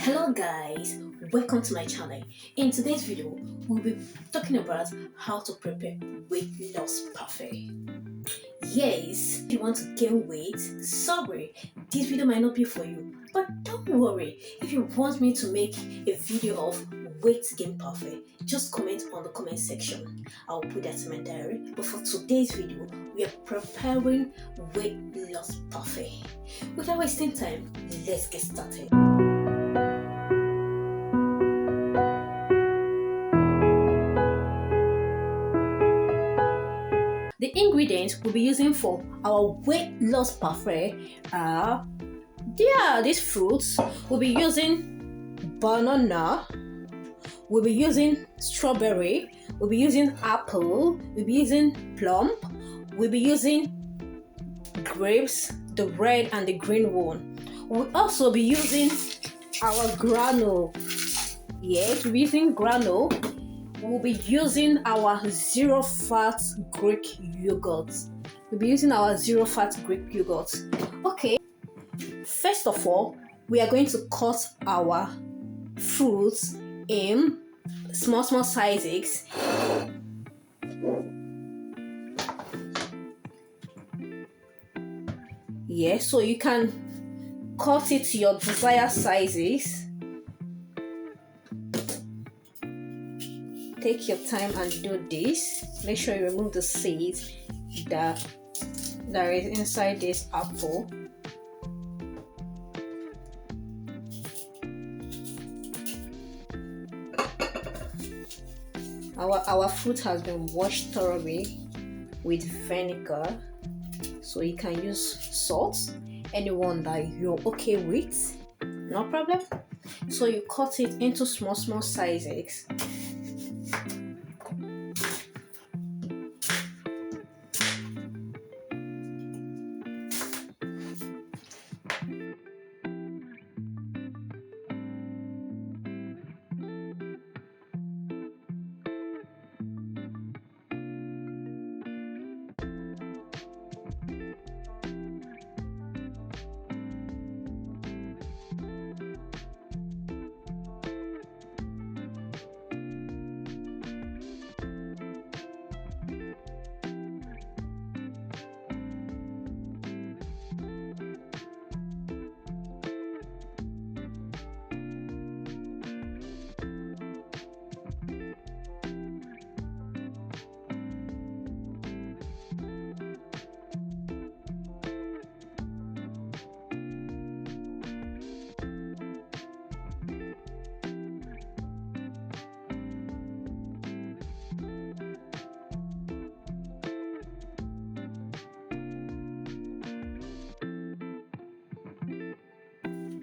Hello guys, welcome to my channel. In today's video, we'll be talking about how to prepare weight loss parfait. Yes, if you want to gain weight, sorry, this video might not be for you. But don't worry, if you want me to make a video of weight gain parfait, just comment on the comment section. I'll put that in my diary. But for today's video, we are preparing weight loss parfait. Without wasting time, let's get started. The ingredients we'll be using for our weight loss parfait are these fruits. We'll be using banana, we'll be using strawberry, we'll be using apple, we'll be using plum, we'll be using grapes, the red and the green one. We'll also be using our granola. Yes, we'll be using granola. We'll be using our zero fat Greek yogurt. We'll be using our zero fat Greek yogurt. Okay, first of all, we are going to cut our fruits in small sizes. Yeah, so you can cut it to your desired sizes. Take your time and do this. Make sure you remove the seeds that is inside this apple. Our fruit has been washed thoroughly with vinegar, so you can use salt, anyone that you're okay with, no problem. So you cut it into small sizes.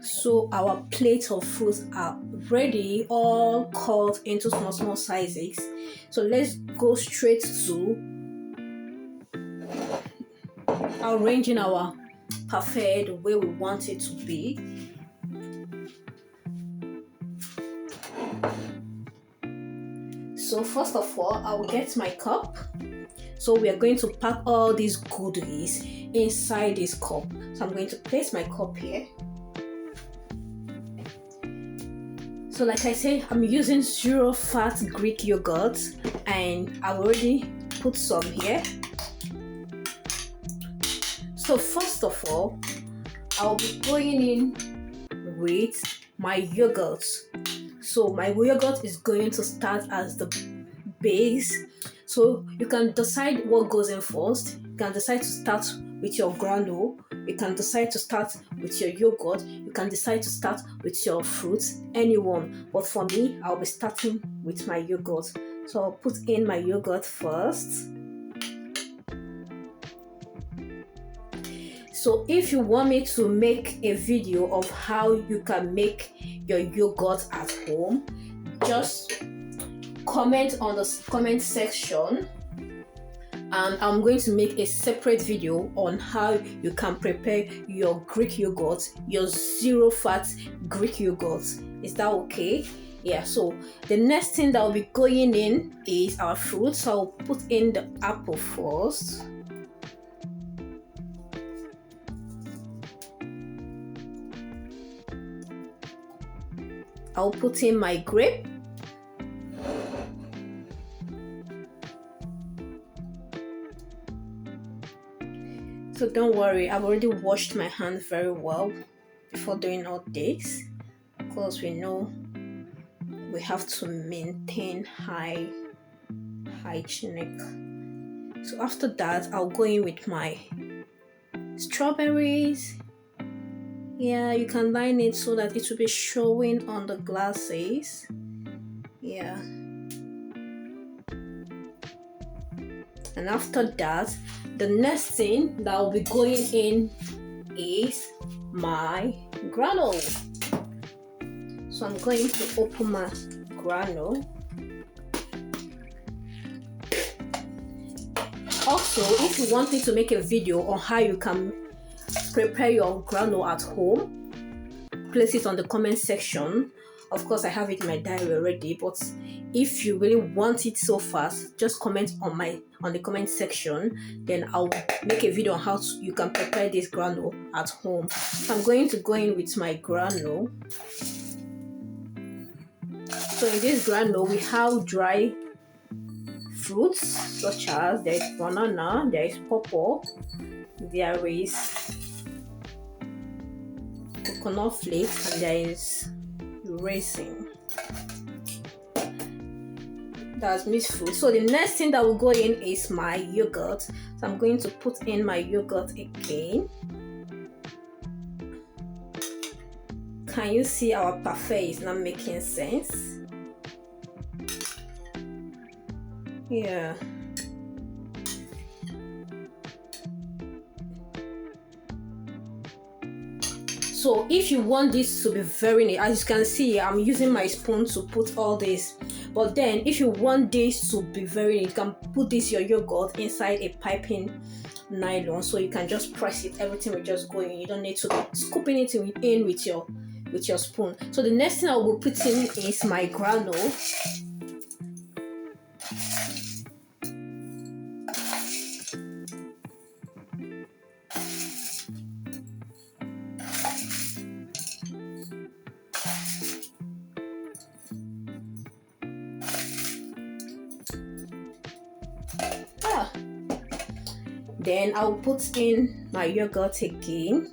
So our plates of fruits are ready, all cut into small sizes. So let's go straight to arranging our parfait the way we want it to be. So first of all, I will get my cup. So we are going to pack all these goodies inside this cup. So I'm going to place my cup here. So like I said, I'm using zero fat Greek yogurt and I've already put some here. So first of all, I'll be going in with my yogurt. So my yogurt is going to start as the base. So you can decide what goes in first. You can decide to start with your granola. You can decide to start with your yogurt. You can decide to start with your fruits, anyone. But for me, I'll be starting with my yogurt. So I'll put in my yogurt first. So if you want me to make a video of how you can make your yogurt at home, just comment on the comment section. And I'm going to make a separate video on how you can prepare your Greek yogurt, your zero fat Greek yogurt. Is that okay? Yeah, so the next thing that will be going in is our fruit. So I'll put in the apple first. I'll put in my grape. So don't worry, I've already washed my hands very well before doing all this, because we know we have to maintain hygienic. So after that, I'll go in with my strawberries. Yeah, you can line it so that it will be showing on the glasses. Yeah. And after that, the next thing that will be going in is my granola. So I'm going to open my granola. Also, if you want me to make a video on how you can prepare your granola at home, place it on the comment section. Of course, I have it in my diary already, but if you really want it so fast, just comment on the comment section, then I'll make a video on how you can prepare this granola at home. So I'm going to go in with my granola. So in this granola, we have dry fruits such as there is banana, there is pawpaw, there is coconut flakes, and there is raisin. That's mixed fruit. So the next thing that will go in is my yogurt. So I'm going to put in my yogurt again. Can you see our parfait is not making sense? Yeah. So if you want this to be very neat, as you can see, I'm using my spoon to put all this. But then if you want this to be very neat, you can put your yogurt inside a piping nylon, so you can just press it, everything will just go in. You don't need to be scooping it in with your spoon. So the next thing I will put in is my granola. Then I'll put in my yogurt again.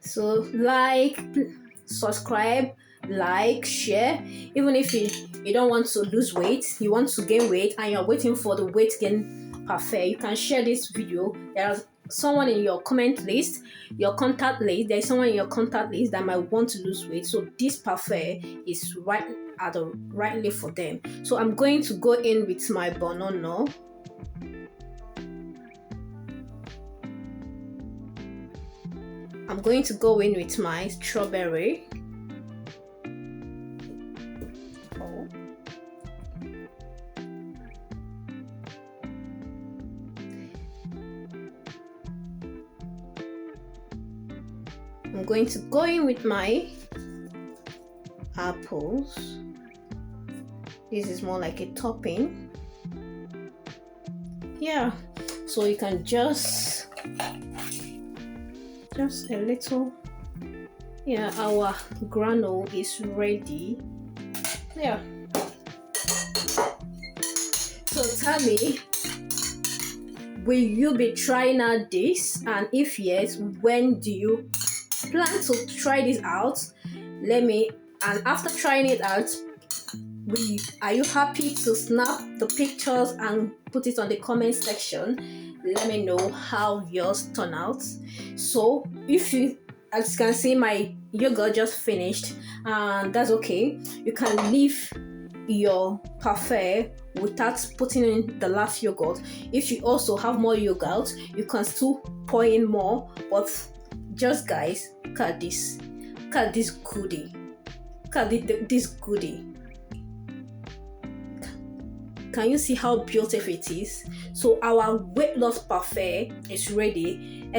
So subscribe, share. Even if you don't want to lose weight, you want to gain weight, and you're waiting for the weight gain parfait, you can share this video. There's someone in your contact list, there's someone in your contact list that might want to lose weight. So this parfait is rightly for them. So I'm going to go in with my banana. I'm going to go in with my strawberry. I'm going to go in with my apples. This is more like a topping. Yeah, so you can just a little. Yeah, our granola is ready. Yeah. So tell me, will you be trying out this? And if yes, when do you plan to try this out? And after trying it out, are you happy to snap the pictures and put it on the comment section? Let me know how yours turn out. So as you can see, my yogurt just finished, and that's okay. You can leave your parfait without putting in the last yogurt. If you also have more yogurt, you can still pour in more. But just guys, look at this goodie. Look at this goodie. Can you see how beautiful it is? So our weight loss parfait is ready.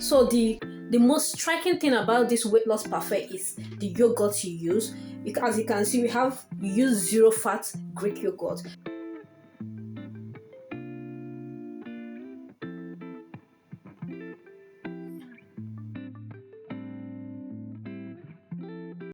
So the The most striking thing about this weight loss Parfait is the yogurt you use. As you can see, we use zero fat Greek yogurt.